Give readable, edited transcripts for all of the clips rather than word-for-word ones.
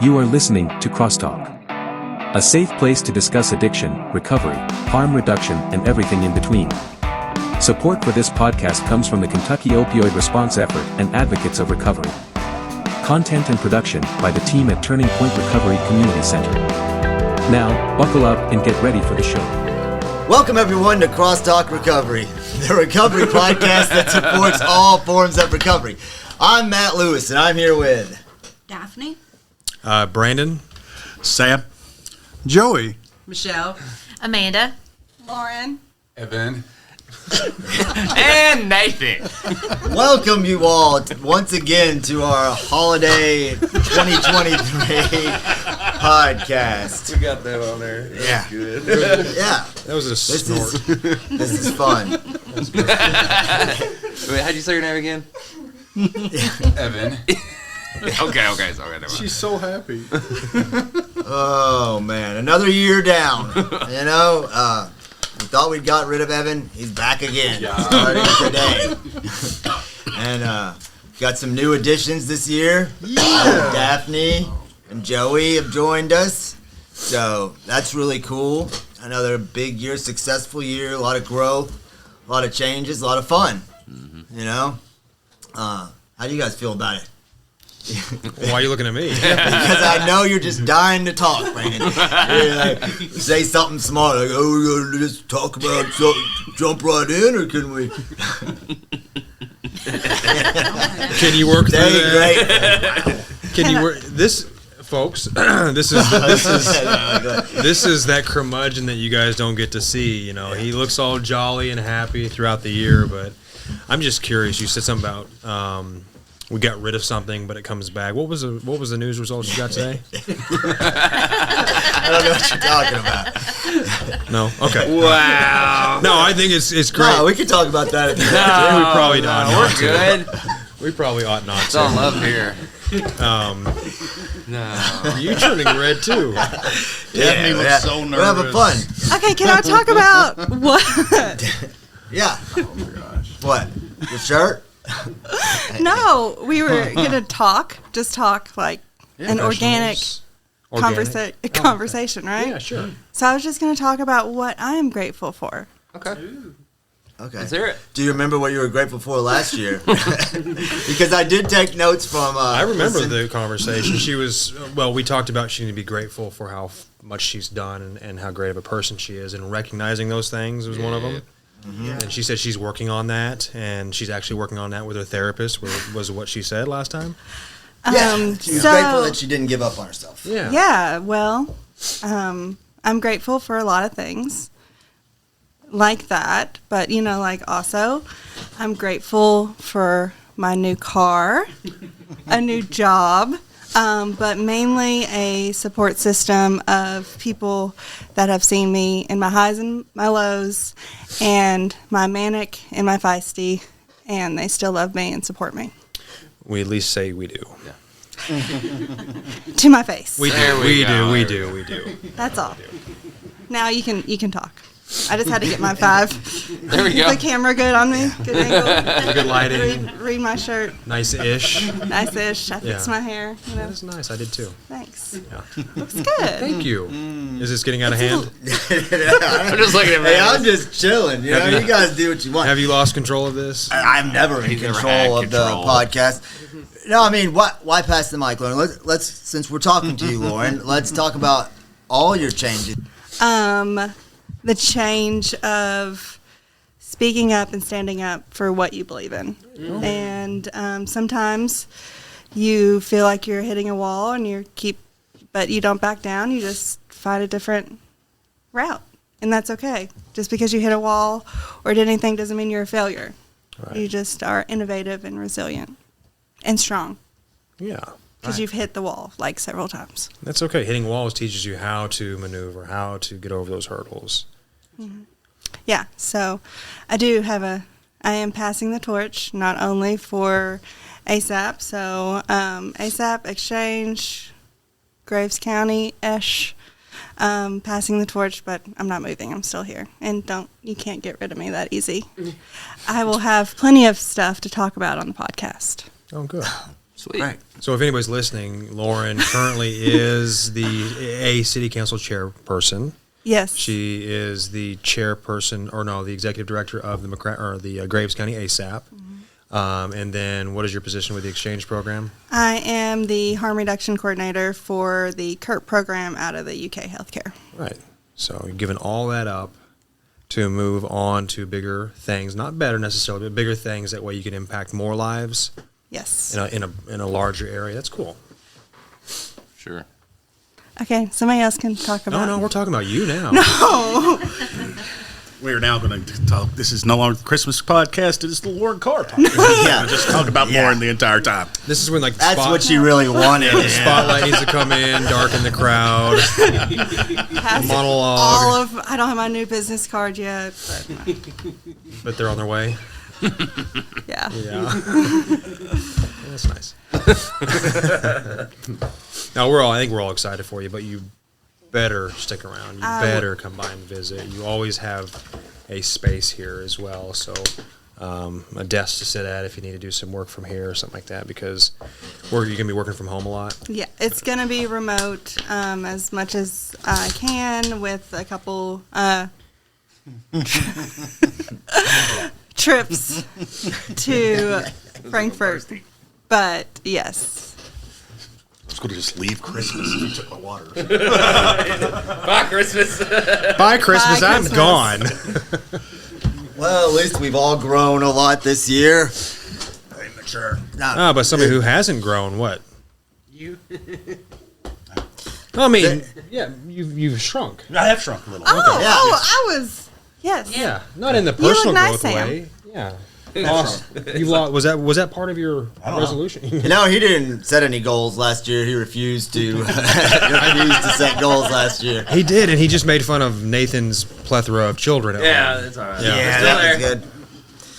You are listening to CrossTalk, a safe place to discuss addiction, recovery, harm reduction, and everything in between. Support for this podcast comes from the Kentucky Opioid Response Effort and Advocates of Recovery. Content and production by the team at Turning Point Recovery Community Center. Now, buckle up and get ready for the show. Welcome everyone to CrossTalk Recovery, the recovery podcast that supports all forms of recovery. I'm Matt Lewis, and I'm here with Daphne, Brandon, Sam, Joey, Michelle, Amanda, Lauren, Evan, and Nathan. Welcome you all once again to our holiday 2023 podcast. We got that on there. Yeah. Good. Yeah. that was a snort. This is fun. Wait, how'd you say your name again? Evan. Okay, sorry. Never mind. she's so happy. Oh man, another year down. You know, we thought we'd got rid of Evan. He's back again, starting today. And got some new additions this year. Yeah. Daphne and Joey have joined us, so that's really cool. Another big year, successful year, a lot of growth, a lot of changes, a lot of fun. You know, how do you guys feel about it? Why are you looking at me? Because I know you're just dying to talk, man. You're like, say something smart, like, "Oh, we're gonna just talk about something, jump right in, or can we?" Can you work through Dang, that? great. Can you work this, folks? This is that curmudgeon that you guys don't get to see. You know, he looks all jolly and happy throughout the year, but I'm just curious. You said something about we got rid of something, but it comes back. What was the news results you got today? I don't know what you're talking about. No. Okay. Wow. No, I think it's great. No, we can talk about that. If you want we probably not. We're good. We probably ought not It's all to. love here. No. You turning red too. Daphne looks so We're having nervous. fun. Okay, can I talk about what? Yeah. Oh my gosh. What? Your shirt? No, we were gonna just talk like an organic conversation, right? Yeah, sure. So I was just gonna talk about what I am grateful for. Okay. Okay. Let's hear it. Do you remember what you were grateful for last year? Because I did take notes from. I remember the conversation. She was, we talked about she needed to be grateful for how much she's done and how great of a person she is, and recognizing those things was one of them. Mm-hmm. And she said she's working on that, and she's actually working on that with her therapist, was what she said last time. Yeah, she was grateful that she didn't give up on herself. Yeah. Yeah, well, I'm grateful for a lot of things like that, but also I'm grateful for my new car, a new job, but mainly a support system of people that have seen me in my highs and my lows, and my manic and my feisty, and they still love me and support me. We at least say we do. Yeah. To my face. We do. That's all. Now you can talk. I just had to get my 5. There we go. The camera good on me. Good angle. Good lighting. Read my shirt. Nice-ish. Nice-ish. I fixed Yeah. my hair. That's nice. I did too. Thanks. Yeah. Looks good. Thank you. Is this getting out of hand? I'm just looking at Hey, me. I'm just chilling. You know, you guys do what you want. Have you lost control of this? I'm never in He's never control had of the control. podcast. No, I mean, why pass the mic, Lauren? Let's since we're talking to you, Lauren, let's talk about all your changes. The change of speaking up and standing up for what you believe in. And sometimes you feel like you're hitting a wall and but you don't back down. You just find a different route. And that's okay. Just because you hit a wall or did anything doesn't mean you're a failure. Right. You just are innovative and resilient and strong Yeah. because you've hit the wall like several times. That's okay. Hitting walls teaches you how to maneuver, how to get over those hurdles. Mm-hmm. Yeah, so I am passing the torch not only for ASAP, so ASAP, Exchange, Graves County-ish, passing the torch, but I'm not moving. I'm still here. And you can't get rid of me that easy. I will have plenty of stuff to talk about on the podcast. Oh, good. Sweet. Right. So if anybody's listening, Lauren currently is the city council chairperson. Yes. She is the chairperson, or no, the executive director of the Graves County ASAP. And then what is your position with the exchange program? I am the harm reduction coordinator for the CURT program out of the UK Healthcare. Right. So you're giving all that up to move on to bigger things, not better necessarily, but bigger things. That way you can impact more lives Yes. in a larger area. That's cool. Sure. Okay, somebody else can talk about. No, we're talking about you now. We're now going to talk. This is no longer the Christmas podcast. It is the Lauren Carr podcast. Yeah. Just talk about Lauren the entire time. This is when like the That's what she really wanted. the spotlight needs to come in, darken the crowd. Pass Monologue. I don't have my new business card yet, But they're on their way. but yeah. Yeah. That's nice. Now I think we're all excited for you, but you better stick around. You better come by and visit. You always have a space here as well, so a desk to sit at if you need to do some work from here or something like that, because you're going to be working from home a lot. Yeah, it's going to be remote as much as I can with a couple trips to Frankfurt. But yes. I was going to just leave Christmas if you took my water. Bye, Christmas. Bye, Christmas. Bye, I'm Christmas. gone. Well, at least we've all grown a lot this year. I'm mature. But somebody who hasn't grown, what? You. I mean, yeah, you've shrunk. I have shrunk a little. I was. Yes. Yeah, not in the You look personal nice, growth Sam. way. Yeah. You lost, was that part of your resolution? You know, he didn't set any goals last year. He refused to set goals last year. He did, and he just made fun of Nathan's plethora of children at Yeah, home. that's all right. Yeah. Yeah, Still that there. was good.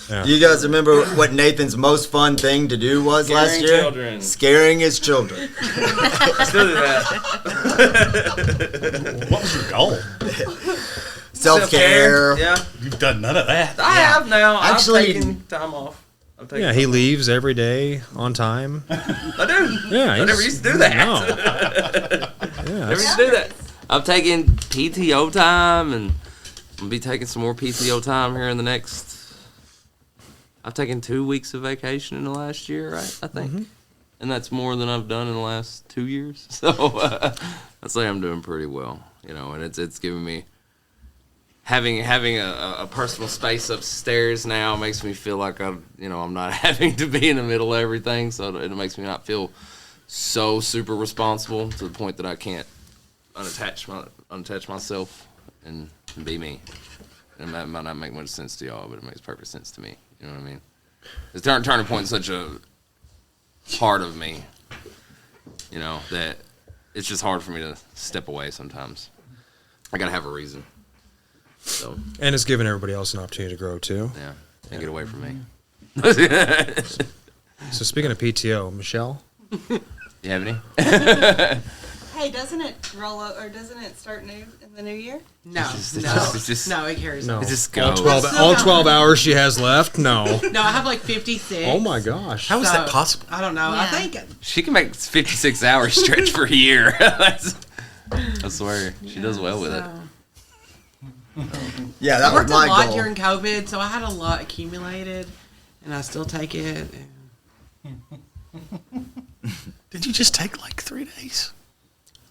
Yeah. Do you guys remember what Nathan's most fun thing to do was last Scaring year? children. Scaring his children. I still do that. What was your goal? Self-care. Yeah. You've done none of that. I have now. Actually- I've taken time off. Yeah, he leaves every day on time. I do. Yeah, I never used to do that. No. Yeah, Never used to do that. I'm taking PTO time, and I'm gonna be taking some more PTO time here in the next. I've taken 2 weeks of vacation in the last year, right? I think, and that's more than I've done in the last 2 years. So I'd say I'm doing pretty well, and it's giving me. Having a personal space upstairs now makes me feel like I'm not having to be in the middle of everything, so it makes me not feel so super responsible to the point that I can't unattach myself and be me. And that might not make much sense to y'all, but it makes perfect sense to me. You know what I mean? The turning point is such a part of me, that it's just hard for me to step away sometimes. I gotta have a reason. So and it's giving everybody else an opportunity to grow too. yeah, can't get away from me. So speaking of PTO, Michelle, You have any? Hey, doesn't it roll or doesn't it start new in the new year? No, It's no, just- no, it carries no, on. It just all goes. 12, all 12 hours she has left. No. No, I have like 56. Oh my gosh. How is So, that possible? I don't know. Yeah. I think She can make 56 hours stretch for a year. I swear, she does well with it. Yeah, I that was worked a my lot goal. during COVID, so I had a lot accumulated, and I still take it. Did you just take like 3 days?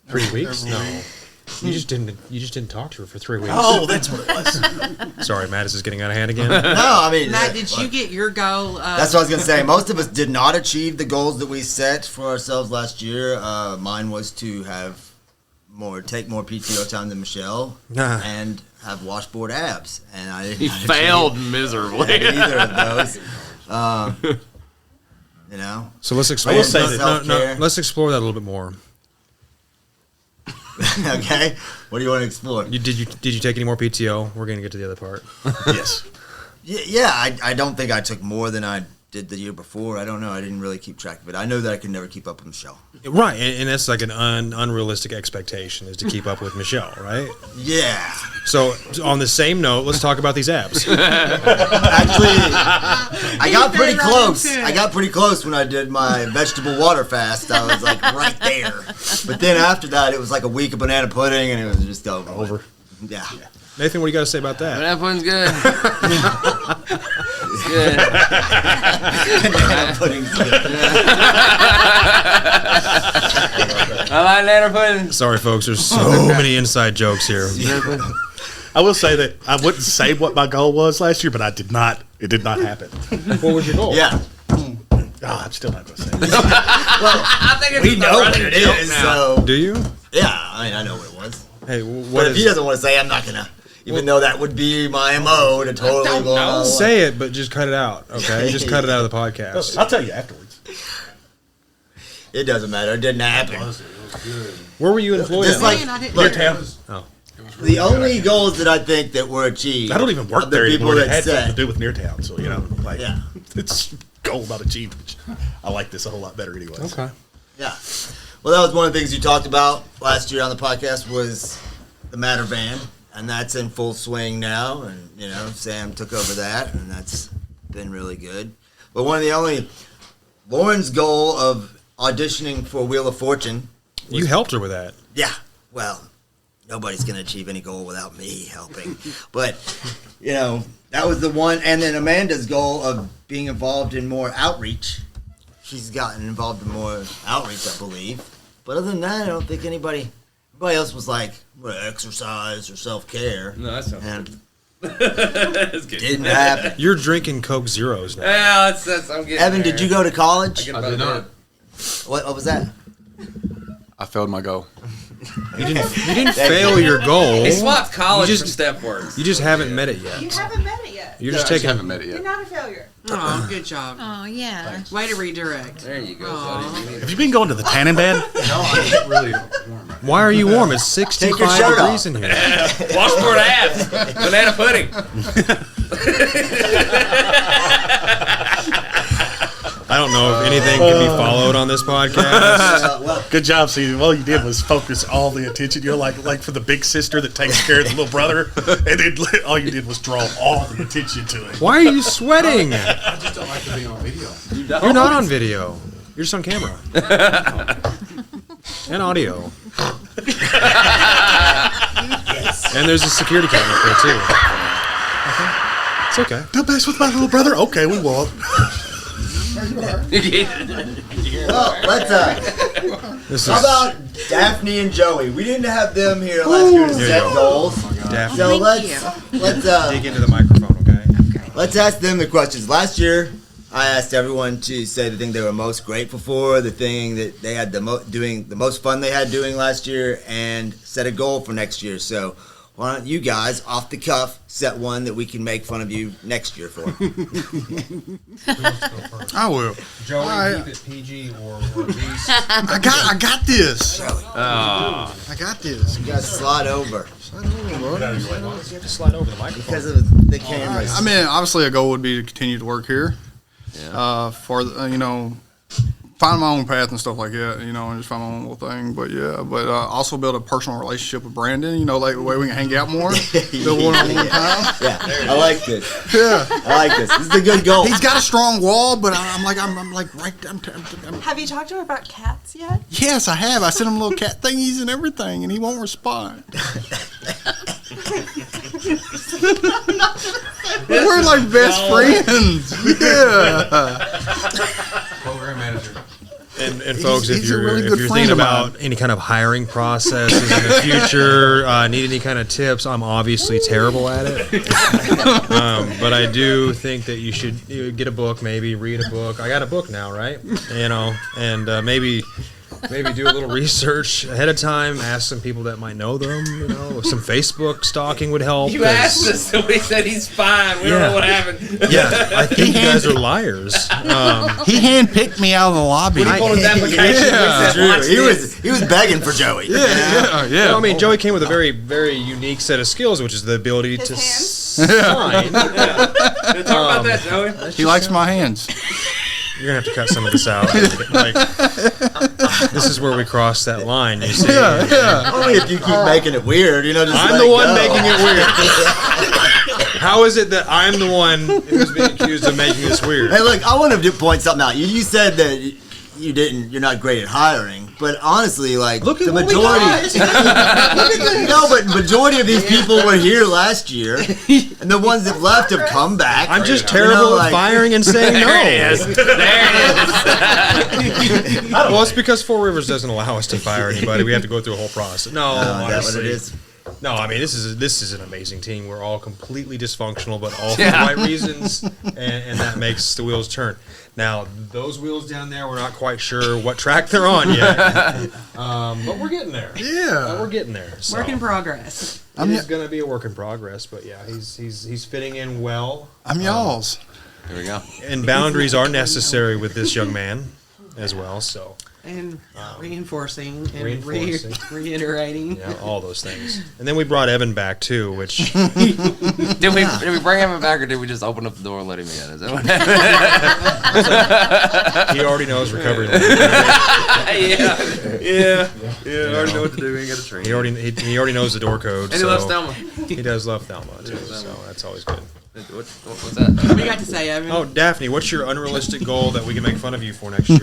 3 weeks? No. You just didn't talk to her for 3 weeks. Oh, that's what it was. Sorry, Mattis is getting out of hand again. No, I mean, Matt, did you get your goal? that's what I was gonna say. Most of us did not achieve the goals that we set for ourselves last year. Mine was to take more PTO time than Michelle, and have washboard abs. And I didn't He failed miserably. either of those. So let's I explore. will say No, that- let's explore that a little bit more. Okay, what do you want to explore? Did you take any more PTO? We're gonna get to the other part. Yes. Yeah, I don't think I took more than I did the year before. I don't know. I didn't really keep track of it. I know that I could never keep up with Michelle. Right, and that's like an unrealistic expectation is to keep up with Michelle, right? Yeah. So on the same note, let's talk about these apps. Actually, I got pretty right close. into it. I got pretty close when I did my vegetable water fast. I was like right there. But then after that, it was like a week of banana pudding, and it was just over. Yeah. Nathan, what do you got to say about that? That one's good. It's good. Banana pudding's good. I like banana pudding. Sorry, folks. There's so many inside jokes here. I will say that I wouldn't say what my goal was last year, but I did not. It did not happen. What was your goal? Yeah. I'm still not going to say it. Well, I think it's we know what it is, so Do you? yeah. I mean, I know what it was. Hey, But what if he doesn't want to say, I'm not gonna. Even though that would be my MO to totally go on. say it, but just cut it out, okay? Just cut it out of the podcast. I'll tell you afterwards. It doesn't matter. It didn't happen. Where were you in Florida? Just like, Man, I didn't look, know. the only goals that I think that were achieved. I don't even work of the there people anymore. It that had something to said, do with Neartown, so like Yeah. it's goal not achieved. Which I like this a whole lot better, anyways. Okay. yeah. Well, that was one of the things you talked about last year on the podcast was the Matter Van, and that's in full swing now. And Sam took over that, and that's been really good. But one of the only Lauren's goal of auditioning for Wheel of Fortune. You helped her with that. Yeah. Well, nobody's going to achieve any goal without me helping. But, that was the one. And then Amanda's goal of being involved in more outreach. She's gotten involved in more outreach, I believe. But other than that, I don't think everybody else was like, exercise or self-care. No, that's not. And That's good. didn't happen. You're drinking Coke Zeros now. Yeah, that's I'm getting Evan, there. did you go to college? I did not. What was that? I failed my goal. You didn't fail your goal. He swapped college You just- for step words. You just haven't met it yet. You haven't met it yet. You're Yeah, just I just taking. haven't met it You're yet. not a failure. Oh, good job. Oh, yeah. Way to redirect. There you go, Aw. buddy. Have you been going to the tanning bed? No, I'm really warm right Why are you warm? It's Take your 65 shirt degrees off. in here. Washboard abs. Banana pudding. I don't know if anything can be followed on this podcast. Well, Good job, Steve. All you did was focus all the attention. You're like for the big sister that takes care of the little brother, and then all you did was draw all the attention to it. Why are you sweating? I just don't like to be on video. You're not on video. You're just on camera. And audio. And there's a security camera up there, too. It's okay. Don't mess with my little brother. Okay, we won't. well, let's This how is about Daphne and Joey? We didn't have them here last year to Here you set go. goals. Daphne. So Thank let's Dig into the microphone, okay? let's ask them the questions. Last year, I asked everyone to say the thing they were most grateful for, the thing that they had the most fun they had doing last year, and set a goal for next year. So why don't you guys, off the cuff, set one that we can make fun of you next year for? I will. Joey, Alright. keep it PG or at least. I got this. Oh. I got this. You guys slide over You have to slide over the microphone. because of the cameras. I mean, obviously, a goal would be to continue to work here. Yeah. Find my own path and stuff like that, and just find my own little thing. But also build a personal relationship with Brandon, like the way we can hang out more, build one-on-one time. Yeah, I like this. Yeah. I like this. This is a good goal. He's got a strong wall, but I'm right. Have you talked to him about cats yet? Yes, I have. I sent him little cat thingies and everything, and he won't respond. We're like best friends. Yeah. Program manager. And folks, if he's a you're really if good you're friend thinking of mine. about any kind of hiring processes in the future, need any kind of tips, I'm obviously terrible at it. But I do think that you should get a book, maybe read a book. I got a book now, right? And maybe do a little research ahead of time. Ask some people that might know them. Some Facebook stalking would help. You asked us, so we said he's fine. We don't know what happened. Yeah, I think you guys are liars. He handpicked me out of the lobby. When he pulled his application, we said, True. watch He this. was begging for Joey. Yeah. Well, I mean, Joey came with a very, very unique set of skills, which is the ability His to hands? sign. Talk about that, Joey. He likes my hands. You're gonna have to cut some of this out. Like, this is where we cross that line. You see? Only if you keep making it weird, just I'm let the it one go. making it weird. How is it that I'm the one who's being accused of making this weird? Hey, look, I want to point something out. You said that you're not great at hiring, but honestly, like Look at the what we majority. No, but majority of these people were here last year, and the ones that left have come back. I'm just terrible at firing and saying no. There it is. Well, it's because Four Rivers doesn't allow us to fire anybody. We have to go through a whole process. No, Is that what honestly. it is? No, I mean this is an amazing team. We're all completely dysfunctional, but all for the right reasons, and that makes the wheels turn. Now those wheels down there, we're not quite sure what track they're on yet, but we're getting there. Yeah. We're getting there. So. Work in progress. It is going to be a work in progress, but yeah, he's fitting in well. I'm y'all's. Here we go. And boundaries are necessary with this young man as well. So And reinforcing and Reinforcing. reiterating. yeah, all those things. And then we brought Evan back too, which Did we bring him back, or did we just open up the door and let him in? Is that what happened? he already knows recovery. yeah. I already know what to do. We ain't got a train. He already knows the door code. And he so loves Thelma. He does love Thelma too, so that's always good. What's that? What do you got to say, Evan? Oh, Daphne, what's your unrealistic goal that we can make fun of you for next year?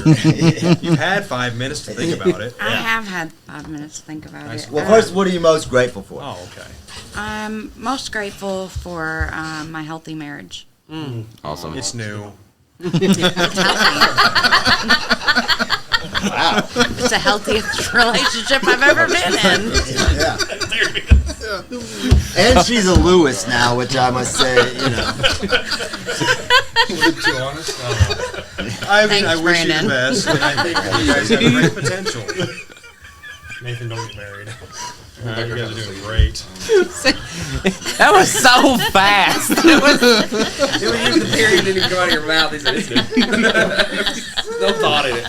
You've had 5 minutes to think about it. I have had 5 minutes to think about it. Well, first, what are you most grateful for? Oh, okay. I'm most grateful for my healthy marriage. Awesome. It's new. Wow. It's the healthiest relationship I've ever been in. Yeah. And she's a Lewis now, which I must say, Too honest? I mean, Thanks, I wish you Brandon. the best. And I think you guys have great potential. Nathan, don't get married. You guys are doing great. That was so fast. It was just the period didn't even come out of your mouth. He said, it's good. No thought in it.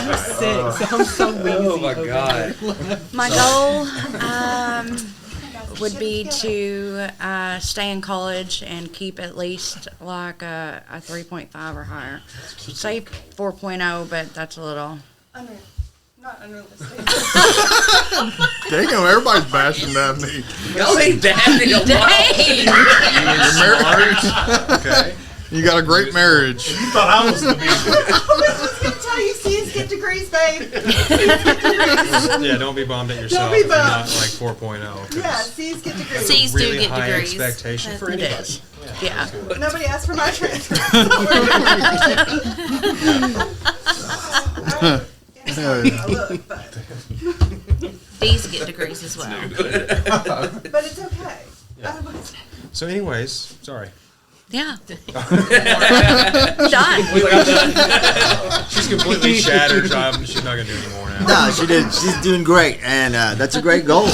I'm sick. I'm so wheezy. Oh my God. My goal would be to stay in college and keep at least like a 3.5 or higher. Say 4.0, but that's a little. Not unrealistic. Dang, everybody's bashing Daphne. Go eat Daphne. Dang! Okay. You got a great marriage. You thought I was the I was going to tell you, C's get degrees, babe. Yeah, don't be bummed at yourself. be If you're bummed. not like 4.0. 'cause Yeah, C's get degrees. C's really do get high degrees. expectation for It anybody. is. Yeah. Nobody asked for my transfer. I look, but D's get degrees as well. it's okay. So, anyways, sorry. Yeah. Done. She's completely shattered. So she's not gonna do anymore now. No, she did. She's doing great, and that's a great goal.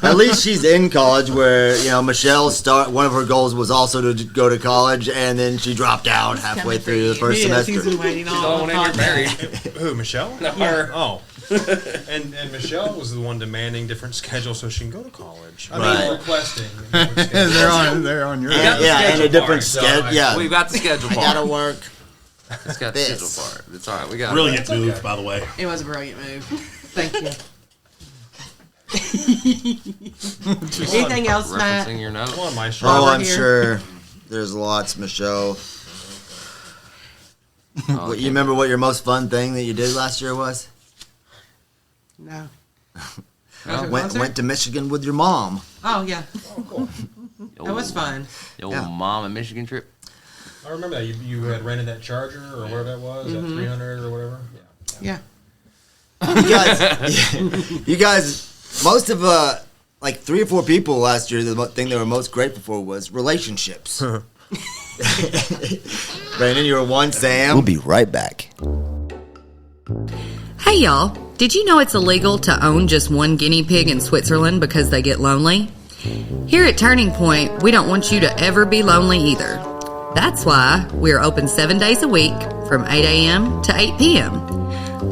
At least she's in college, where Michelle one of her goals was also to go to college, and then she dropped out halfway through the first Yeah, she's semester. been waiting She's all the one in here married. Who, Michelle? No, her. Oh. And Michelle was the one demanding different schedules so she can go to college. I Right. mean, requesting. They're on your. And, the yeah, and a schedule different part, so, schedule. Yeah, We've got the schedule I part. gotta work. It's got the this. schedule part. It's all right. We got Brilliant move, by the way. It was a brilliant move. Thank you. Anything else, Matt? referencing your notes. Come on, Maestro. Oh, Robert I'm here. sure there's lots, Michelle. Oh, You remember what your most fun thing that you did last year was? No. Went to Michigan with your mom. Oh, yeah. Yo, That was fun. Your Yeah. mom and Michigan trip. I remember that. You had rented that Charger or whatever that was, that 300 or whatever. Yeah. Yeah. You guys, most of like 3 or 4 people last year, the thing they were most grateful for was relationships. Brandon, you were one. Sam. We'll be right back. Hey y'all, did you know it's illegal to own just one guinea pig in Switzerland because they get lonely? Here at Turning Point, we don't want you to ever be lonely either. That's why we are open 7 days a week from 8 a.m. to 8 p.m.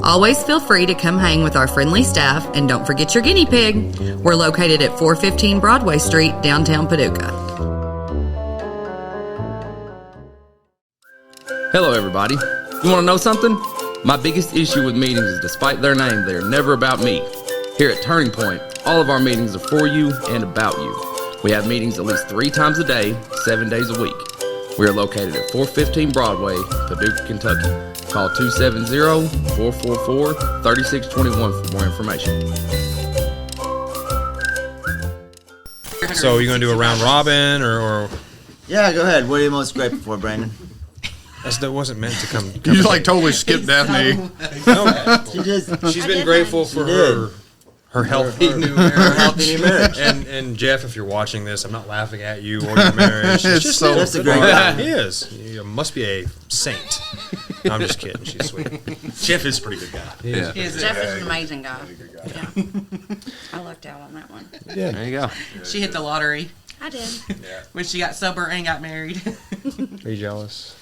Always feel free to come hang with our friendly staff, and don't forget your guinea pig. We're located at 415 Broadway Street, downtown Paducah. Hello, everybody. You want to know something? My biggest issue with meetings is, despite their name, they are never about me. Here at Turning Point, all of our meetings are for you and about you. We have meetings at least 3 times a day, 7 days a week. We are located at 415 Broadway, Paducah, Kentucky. Call 270-444-3621 for more information. So you're going to do a round robin or Yeah, go ahead. What are you most grateful for, Brandon? that wasn't meant to come. You just like totally skipped Daphne. No, She just she's been grateful for her healthy new marriage. And Jeff, if you're watching this, I'm not laughing at you or your marriage. It's just so That's a great guy. He is. You must be a saint. No, I'm just kidding. She's sweet. Jeff is a pretty good guy. Yeah. Jeff is an amazing guy. Yeah. I lucked out on that one. Yeah. There you go. She hit the lottery I did. when she got sober and got married. Are you jealous?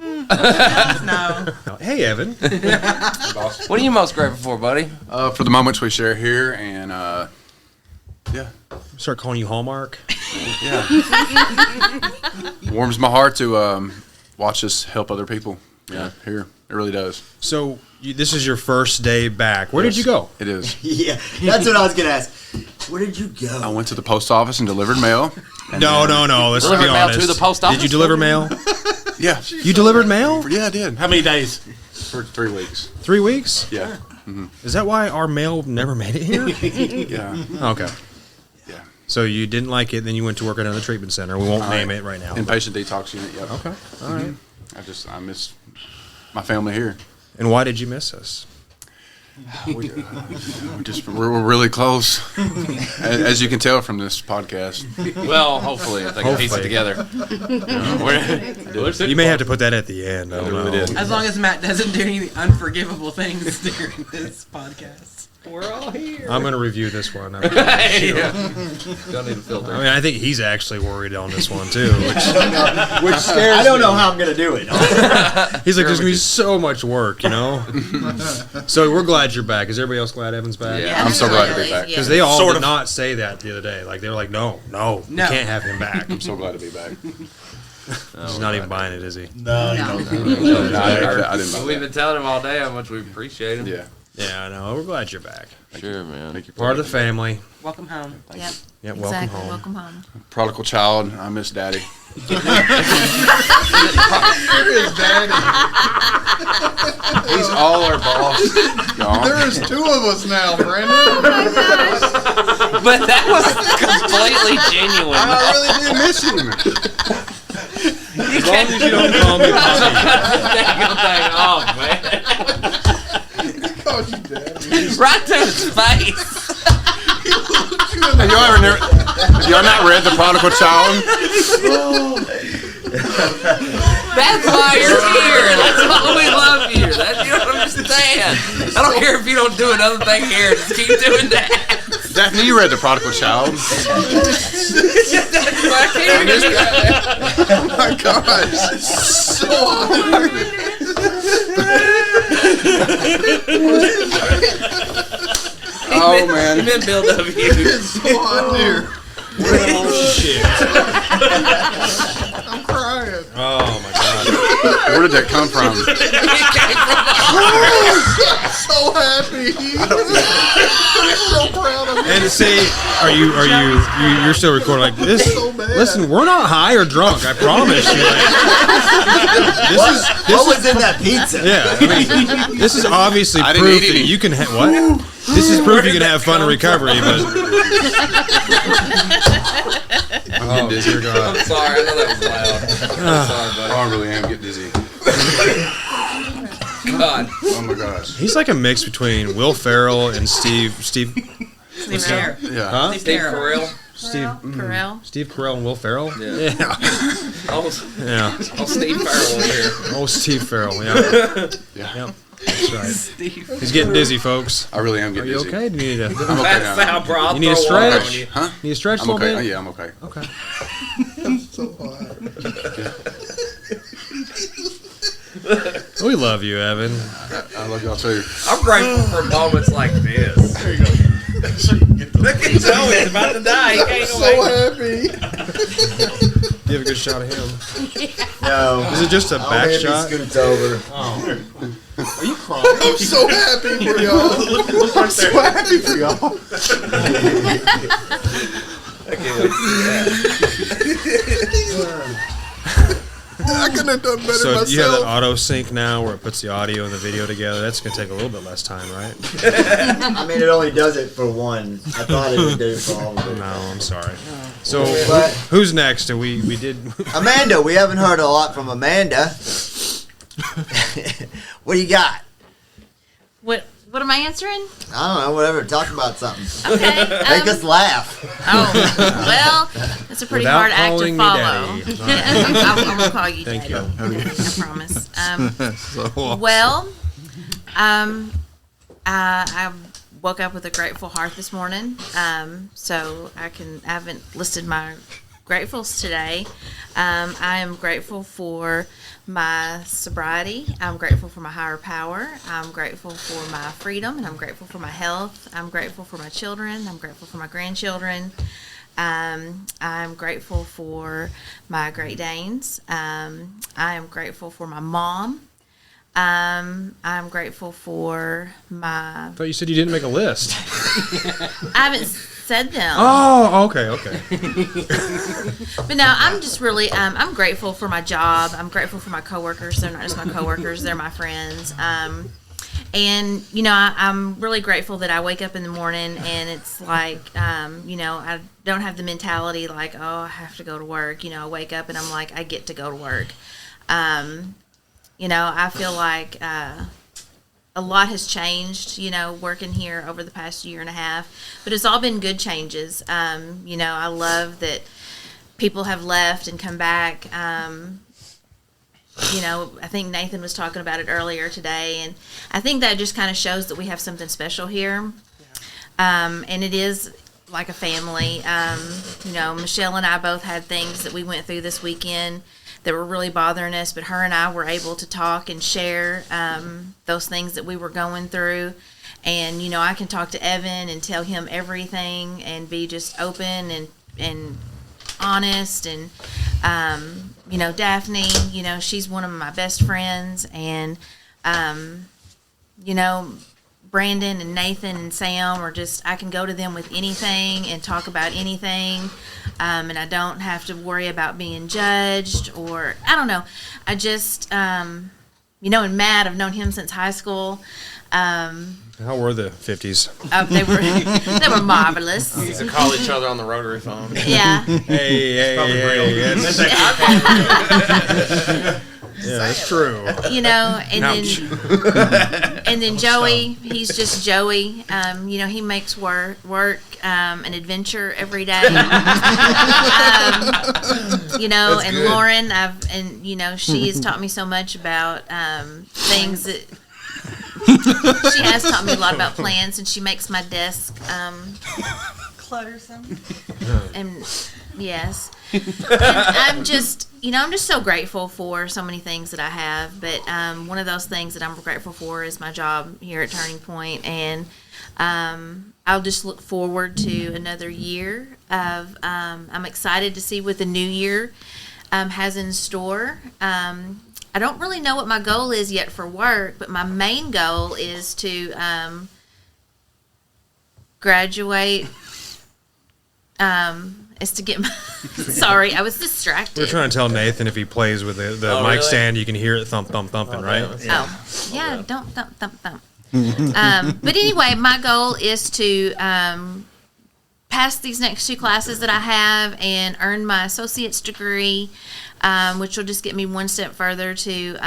No. No. Hey, Evan. What are you most grateful for, buddy? For the moments we share here, and yeah, Start calling you Hallmark. warms my heart to watch us help other people. Yeah, here it really does. So this is your first day back. Where did you go? It is. Yeah, that's what I was gonna ask. Where did you I go? went to the post office and delivered mail. And No. Let's Delivered be mail honest. to the post office? Did you deliver mail? Yeah, You delivered mail? yeah, I did. How many days? For 3 weeks. 3 weeks? Yeah, Is that why our mail never made it here? yeah, Okay. yeah. So you didn't like it, then you went to work at another treatment center. We won't name it right now. Inpatient detox unit. Yep. Okay. All right. I miss my family here. And why did you miss us? We're really close, as you can tell from this podcast. Well, hopefully, if they can piece it Hopefully. together. You may have to put that at the end. I don't really know. did. As long as Matt doesn't do any unforgivable things during this podcast. We're all here. I'm going to review this one. Hey, don't need a filter. I mean, I think he's actually worried on this one too. Which scares I don't know how I'm gonna do it. He's like, there's going to be so much work, you know? So we're glad you're back. Is everybody else glad Evan's back? Yeah. I'm so glad to be back. Because they all Sort did of. not say that the other day. Like, they were like, no, you can't have him back. I'm so glad to be back. He's not even buying it, is he? No. No, I didn't buy We've that. been telling him all day how much we appreciate him. Yeah. Yeah, I know. We're glad you're back. Sure, man. Thank you. Part of the family. Welcome home. Yep. Yeah, welcome Exactly. home. Welcome home. Prodigal child. I miss daddy. He's all our boss. Y'all. There is 2 of us now, Brandon. But that was completely genuine. I really do miss him. As long as you don't call me Right to his face. Have y'all not read The Prodigal Child? That's why you're here. That's why we love you. You don't understand. I don't care if you don't do another thing here. Just keep doing that. Daphne, you read The Prodigal Child. That's why I can't do that. Oh my gosh. So hard. Oh, man. You meant Bill W. So hot here. Oh, shit. I'm crying. Oh, my God. Where did that come from? So happy. I'm so proud of you. And see, you're still recording like this? So bad. Listen, we're not high or drunk. I promise you. What was in that pizza? Yeah, I mean, this is obviously I didn't proof eat that any. you can what? This is proof you can have fun in recovery, but I'm getting dizzy. I'm sorry. I know that was loud. I'm sorry, Oh, I really am getting dizzy. buddy. God. Oh, my gosh. he's like a mix between Will Ferrell and Steve Steve Carell. Yeah. huh? Steve Carell. Carell. Steve Carell and Will Ferrell? Yeah. Oh, Yeah. Steve Farrell over here. Oh, Steve Ferrell, yeah. Yeah. Yep. That's right. He's getting dizzy, folks. I really am Are getting you dizzy. okay? Do you need a I'm okay That's now. how broad You need a throw water stretch? on you. Huh? need a stretch I'm a little okay. bit? Yeah, I'm okay. Okay. So hot. We love you, Evan. I love y'all too. I'm grateful for moments like this. There you go. So you can get the Look at Joe, he's about to die. He can't So wait. happy. You have a good shot of him. No. Is it just a back shot? Scoots over. Are you crying? I'm so happy for y'all. Look I'm right so there. happy for y'all. I can't wait to see that. I couldn't have done better So myself. you have that auto sync now where it puts the audio and the video together. That's going to take a little bit less time, right? I mean, it only does it for one. I thought it would do it for all of it. No, I'm sorry. So But- who's next? We did. Amanda, we haven't heard a lot from Amanda. What do you got? What am I answering? I don't know, whatever. Talk about something. Okay. Make us laugh. Oh, well, that's a pretty Without hard act to calling me follow. daddy. I'm going to call you Thank daddy. you. I promise. So, Well, I woke up with a grateful heart this morning. So I haven't listed my gratefuls today. I am grateful for my sobriety. I'm grateful for my higher power. I'm grateful for my freedom, and I'm grateful for my health. I'm grateful for my children. I'm grateful for my grandchildren. I'm grateful for my Great Danes. I am grateful for my mom. I'm grateful for my. I thought you said you didn't make a list. I haven't said them. Oh, okay. But no, I'm just really, I'm grateful for my job. I'm grateful for my coworkers. They're not just my coworkers, they're my friends. And, I'm really grateful that I wake up in the morning and it's like, I don't have the mentality like, oh, I have to go to work. I wake up and I'm like, I get to go to work. I feel like a lot has changed, working here over the past year and a half, but it's all been good changes. I love that people have left and come back. I think Nathan was talking about it earlier today, and I think that just kind of shows that we have something special here. And it is like a family. Michelle and I both had things that we went through this weekend that were really bothering us, but her and I were able to talk and share those things that we were going through. And, I can talk to Evan and tell him everything and be just open and honest. And, Daphne, she's one of my best friends. And, Brandon and Nathan and Sam are just, I can go to them with anything and talk about anything. And I don't have to worry about being judged or, I don't know. I just, and Matt, I've known him since high school. How were the 50s? They were marvelous. We used to call each other on the rotary phone. Yeah. Hey. Yeah, that's true. And then Joey, he's just Joey. He makes work an adventure every day. And Lauren, she has taught me so much about things that. She has taught me a lot about plants, and she makes my desk Cluttersome. and yes. And I'm just so grateful for so many things that I have, but one of those things that I'm grateful for is my job here at Turning Point, and I'll just look forward to another year of. I'm excited to see what the new year has in store. I don't really know what my goal is yet for work, but my main goal is to graduate. Is to get my. Sorry, I was distracted. We're trying to tell Nathan if he plays with the mic really? stand, you can hear it thumping, right? Yeah, don't thump. But anyway, my goal is to pass these next two classes that I have and earn my associate's degree, which will just get me one step further to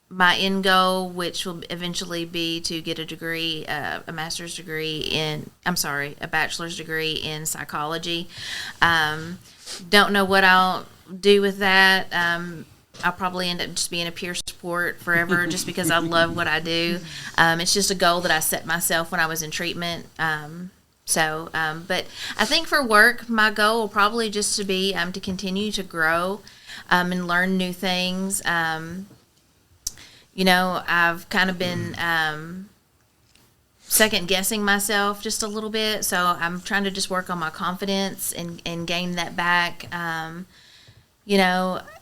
my end goal, which will eventually be to get a degree, a bachelor's degree in psychology. Don't know what I'll do with that. I'll probably end up just being a peer support forever just because I love what I do. It's just a goal that I set myself when I was in treatment. But I think for work, my goal will probably just to be to continue to grow and learn new things. I've kind of been second guessing myself just a little bit. So I'm trying to just work on my confidence and gain that back.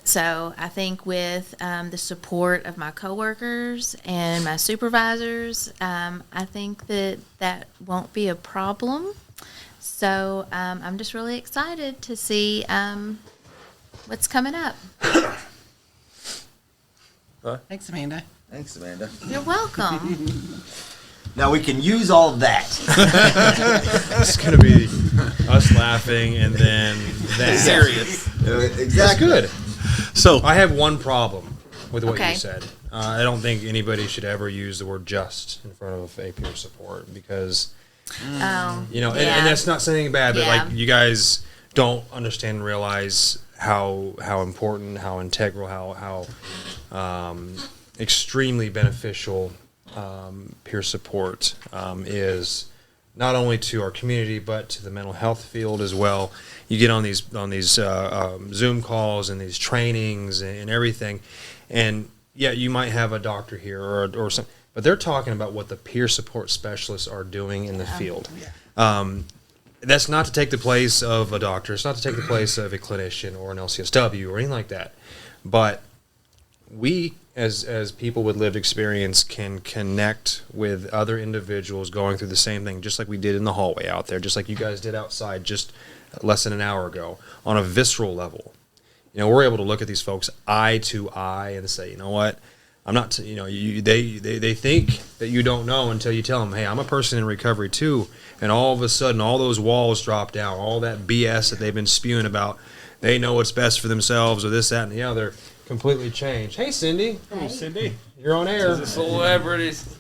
So I think with the support of my coworkers and my supervisors, I think that won't be a problem. So I'm just really excited to see what's coming up. Thanks, Amanda. Thanks, Amanda. You're welcome. Now we can use all that. It's going to be us laughing and then that. Serious. Exactly. That's good. So I have one problem with what Okay. you said. I don't think anybody should ever use the word just in front of a peer support because, Oh, and yeah. that's not saying bad, but Yeah. like you guys don't understand and realize how important, how integral, how extremely beneficial peer support is not only to our community but to the mental health field as well. You get on these Zoom calls and these trainings and everything, and yeah, you might have a doctor here or something, but they're talking about what the peer support specialists are doing in the field. That's not to take the place of a doctor. It's not to take the place of a clinician or an LCSW or anything like that. But we, as people with lived experience, can connect with other individuals going through the same thing, just like we did in the hallway out there, just like you guys did outside just less than an hour ago, on a visceral level. We're able to look at these folks eye to eye and say, you know what, I'm not, they think that you don't know until you tell them, hey, I'm a person in recovery too. And all of a sudden, all those walls drop down, all that BS that they've been spewing about, they know what's best for themselves or this, that, and the other, completely change. Hey, Cindy. Hey, Cindy. You're on air. Celebrities.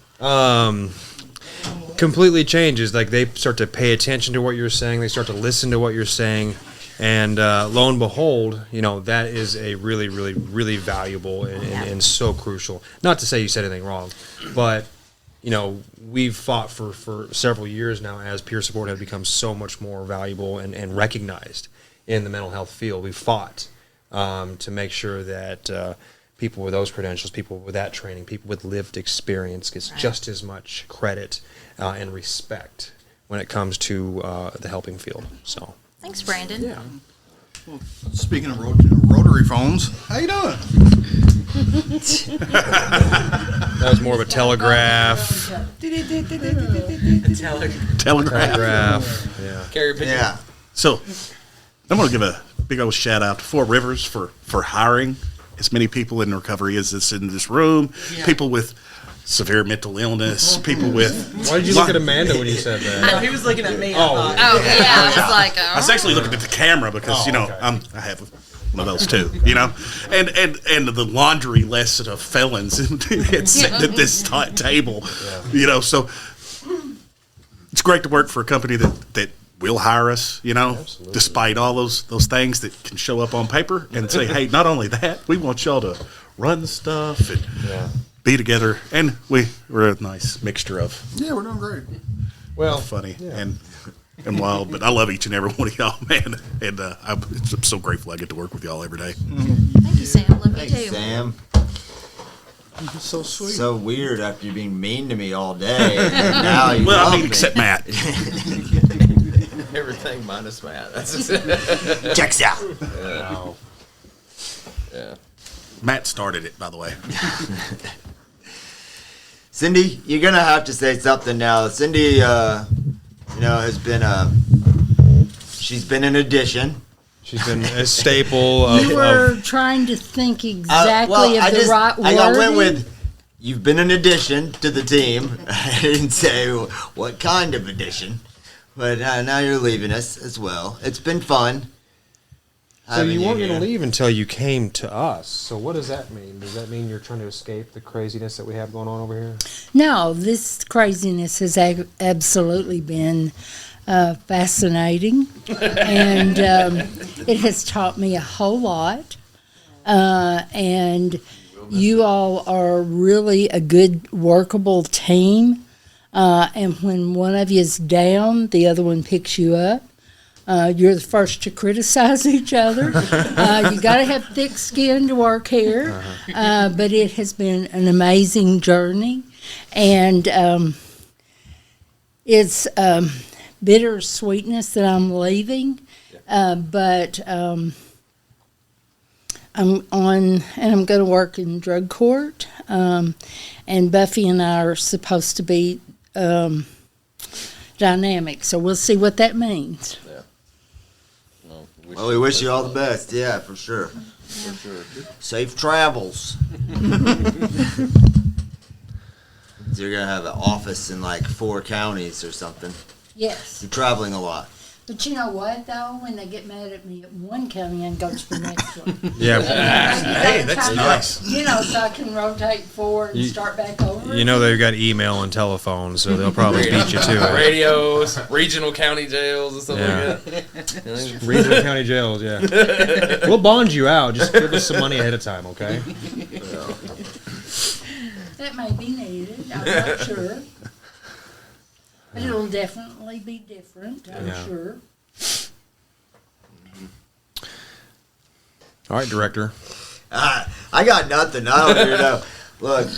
Completely changes. Like they start to pay attention to what you're saying. They start to listen to what you're saying. And lo and behold, that is a really, really, really valuable and so crucial. Not to say you said anything wrong, but, we've fought for several years now as peer support has become so much more valuable and recognized in the mental health field. We've fought to make sure that people with those credentials, people with that training, people with lived experience gets just as much credit and respect when it comes to the helping field. So. Thanks, Brandon. Yeah. Well, speaking of rotary phones, how you doing? That was more of a telegraph. Telegraph. Yeah. Carry a picture. Yeah. So I'm going to give a big old shout out to Four Rivers for hiring as many people in recovery as is in this room. Yeah. People with severe mental illness, people with... Why did you look at Amanda when you said that? No, he was looking at me. Oh. I thought. Oh, yeah. I was like, I was actually looking at the camera because, okay. I have one of those too, and the laundry list of felons it's sitting at this table, so it's great to work for a company that will hire us, Absolutely. despite all those things that can show up on paper and say, hey, not only that, we want y'all to run stuff and be together, and we're a nice mixture of Yeah, we're doing great. funny and wild, but I love each and every one of y'all, man, and I'm so grateful I get to work with y'all every day. thank you, Sam. Love you Thanks, too. Sam. So sweet. So weird after you being mean to me all day. And now you love me. except Matt. Everything minus Matt. Checks out. Wow. Yeah. Matt started it, by the way. Cindy, you're gonna have to say something now. Cindy, has been she's been an addition. She's been a staple of... You were trying to think exactly I right word. I went with, you've been an addition to the team. I didn't say what kind of addition, but now you're leaving us as well. It's been fun. So you weren't going here. to leave until you came to us. So what does that mean? Does that mean you're trying to escape the craziness that we have going on over here? No, this craziness has absolutely been fascinating, and it has taught me a whole lot. And you all are really a good, workable team. And when one of you is down, the other one picks you up. You're the first to criticize each other. You got to have thick skin to work here. But it has been an amazing journey. And it's bitter sweetness that I'm leaving. But I'm going to work in drug court. And Buffy and I are supposed to be dynamic. So we'll see what that means. Well, we wish you all the best. Yeah, for sure. For sure. Safe travels. So you're going to have an office in like 4 counties or something. Yes. You're traveling a lot. But you know what, though? When they get mad at me at one county and go to the next one. Yeah. Hey, that's nice. You know, so I can rotate forward and start back over. You know they've got email and telephone, so they'll probably beat you to it. Radios, regional county jails, and stuff like that. Regional county jails, yeah. We'll bond you out. Just give us some money ahead of time, okay? That may be needed. I'm not sure. But it'll definitely be different, I'm sure. All right, Director. I got nothing. I don't even know. Look,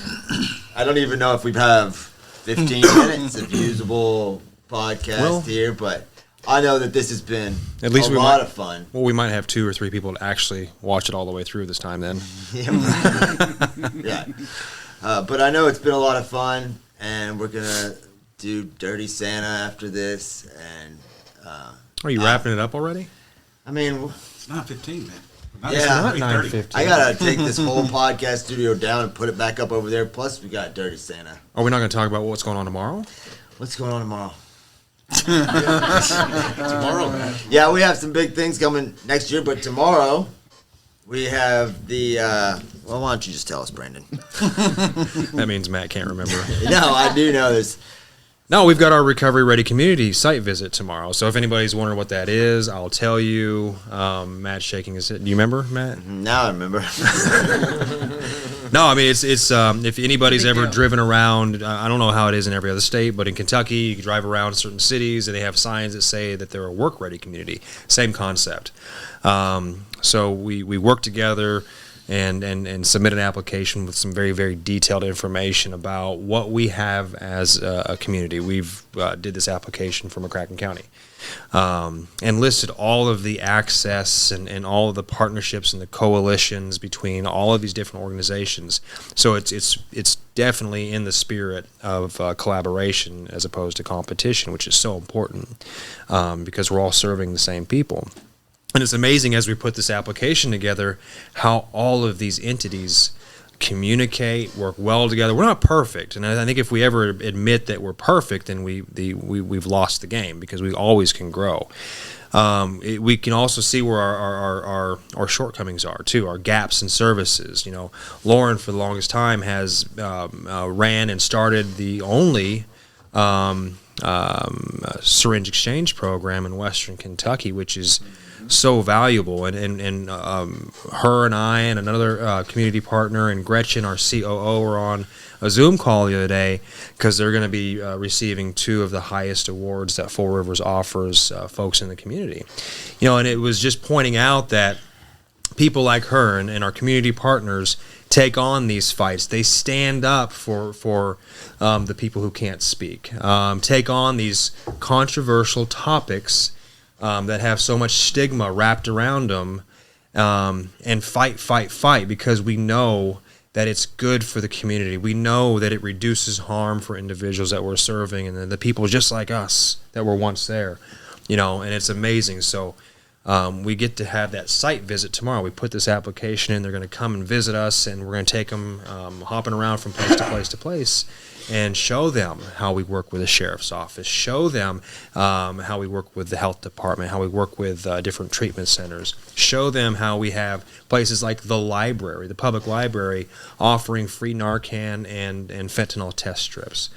I don't even know if we have 15 minutes of usable podcast here, but I know that this has been at least a lot of fun. Well, we might have 2 or 3 people to actually watch it all the way through this time then. Yeah. But I know it's been a lot of fun, and we're going to do Dirty Santa after this. And are you wrapping it up already? I mean, it's 9:15, man. It's not 9:15. I gotta take this whole podcast studio down and put it back up over there. Plus, we got Dirty Santa. Are we not going to talk about what's going on tomorrow? What's going on tomorrow? Tomorrow, man. Yeah, we have some big things coming next year, but tomorrow we have the. Well, why don't you just tell us, Brandon? That means Matt can't remember. No, I do know this. No, we've got our Recovery Ready Community site visit tomorrow. So if anybody's wondering what that is, I'll tell you. Matt's shaking his head. Do you remember, Matt? Now I remember. No, I mean, it's if anybody's ever driven around, I don't know how it is in every other state, but in Kentucky, you can drive around certain cities and they have signs that say that they're a work-ready community. Same concept. So we work together and submit an application with some very, very detailed information about what we have as a community. We've did this application for McCracken County and listed all of the access and all of the partnerships and the coalitions between all of these different organizations. So it's definitely in the spirit of collaboration as opposed to competition, which is so important because we're all serving the same people. And it's amazing as we put this application together how all of these entities communicate, work well together. We're not perfect, and I think if we ever admit that we're perfect, then we've lost the game because we always can grow. We can also see where our shortcomings are too, our gaps in services. You know, Lauren for the longest time has ran and started the only syringe exchange program in Western Kentucky, which is so valuable, and her and I and another community partner and Gretchen, our COO, were on a Zoom call the other day because they're going to be receiving 2 of the highest awards that Four Rivers offers folks in the community. You know, and it was just pointing out that people like her and our community partners take on these fights. They stand up for the people who can't speak. Take on these controversial topics that have so much stigma wrapped around them, and fight, because we know that it's good for the community. We know that it reduces harm for individuals that we're serving and the people just like us that were once there, you know, and it's amazing. So we get to have that site visit tomorrow. We put this application in. They're going to come and visit us, and we're going to take them hopping around from place to place to place and show them how we work with the sheriff's office, show them how we work with the health department, how we work with different treatment centers, show them how we have places like the library, the public library, offering free Narcan and fentanyl test strips,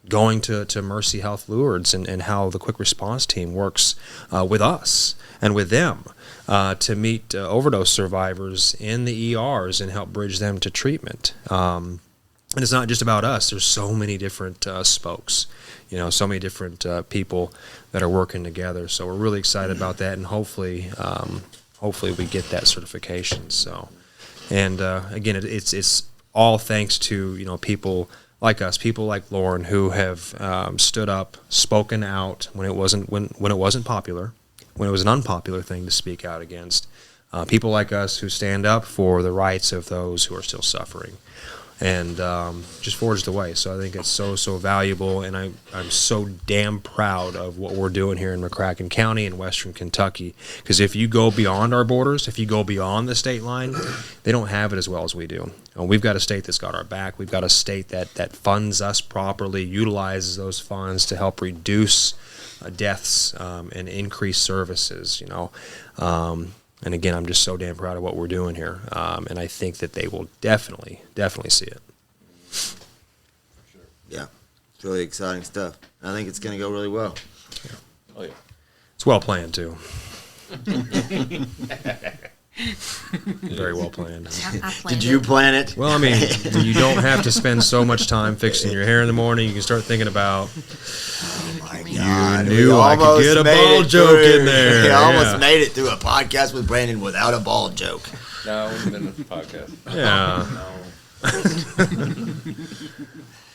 going to Mercy Health Lourdes and how the quick response team works with us and with them to meet overdose survivors in the ERs and help bridge them to treatment. And it's not just about us. There's so many different spokes, so many different people that are working together. So we're really excited about that, and hopefully we get that certification. So, and again, it's all thanks to people like us, people like Lauren, who have stood up, spoken out when it wasn't popular, when it was an unpopular thing to speak out against. People like us who stand up for the rights of those who are still suffering. And just forged the way. So I think it's so valuable, and I'm so damn proud of what we're doing here in McCracken County in Western Kentucky. Because if you go beyond our borders, if you go beyond the state line, they don't have it as well as we do. We've got a state that's got our back. We've got a state that funds us properly, utilizes those funds to help reduce deaths and increase services. And again, I'm just so damn proud of what we're doing here, and I think that they will definitely see it. Yeah, it's really exciting stuff. I think it's going to go really well. Yeah. Oh yeah, it's well planned too. Very well planned. Did you plan it? Well, I mean, you don't have to spend so much time fixing your hair in the morning. You can start thinking about. Oh my God! You knew I could get a ball joke in there. We almost made it through a podcast with Brandon without a ball joke. No, it wasn't in the podcast. Yeah.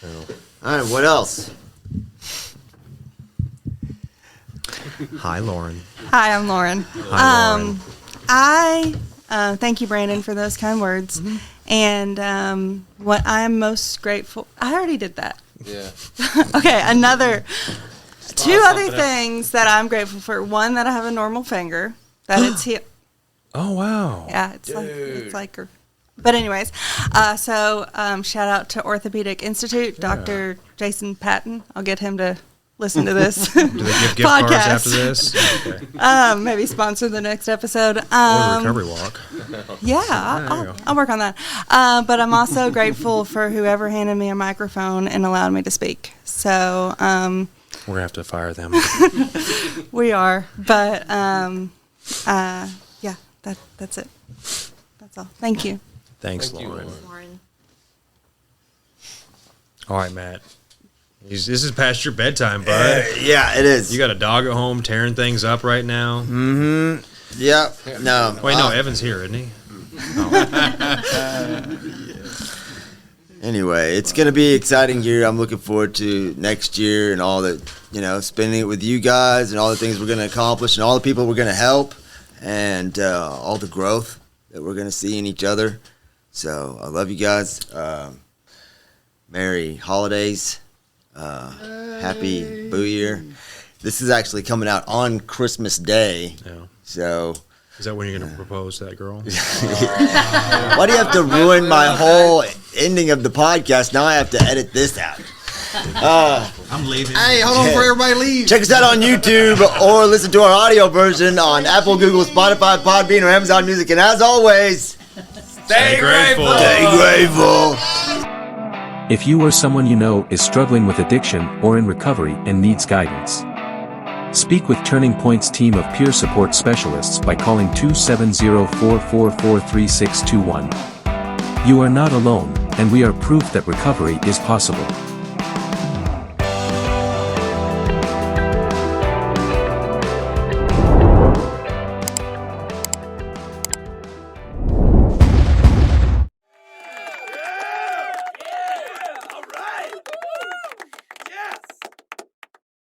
No. All right. What else? Hi, Lauren. Hi, I'm Lauren. Hi, Lauren. I thank you, Brandon, for those kind words. Mm-hmm. And what I'm most grateful, I already did that. Yeah. Okay, two other things that I'm grateful for. One, that I have a normal finger, that it's healed. Oh wow. Yeah, it's like. But anyways, so shout out to Orthopedic Institute, Dr. Jason Patton. I'll get him to listen to this. Do they give gift cards after this? Okay. Maybe sponsor the next episode. Or the recovery walk. Yeah, I'll work on that. But I'm also grateful for whoever handed me a microphone and allowed me to speak. So we're gonna have to fire them. We are, but yeah, that's it. That's all. Thank you. Thanks, Lauren. All right, Matt. This is past your bedtime, bud. Yeah, it is. You got a dog at home tearing things up right now. Mm-hmm. Yep. No. Wait, no. Evan's here, isn't he? Anyway, it's going to be an exciting year. I'm looking forward to next year and all that, spending it with you guys and all the things we're going to accomplish and all the people we're going to help and all the growth that we're going to see in each other. So I love you guys. Merry holidays. Happy Boo Year. This is actually coming out on Christmas Day. Yeah. So. Is that when you're going to propose to that girl? Why do you have to ruin my whole ending of the podcast? Now I have to edit this out. I'm leaving. Hey, hold on before everybody leaves. Check us out on YouTube or listen to our audio version on Apple, Google, Spotify, Podbean, or Amazon Music. And as always, stay grateful. Stay grateful. If you or someone you know is struggling with addiction or in recovery and needs guidance, speak with Turning Point's team of peer support specialists by calling 270-444-3621. You are not alone, and we are proof that recovery is possible.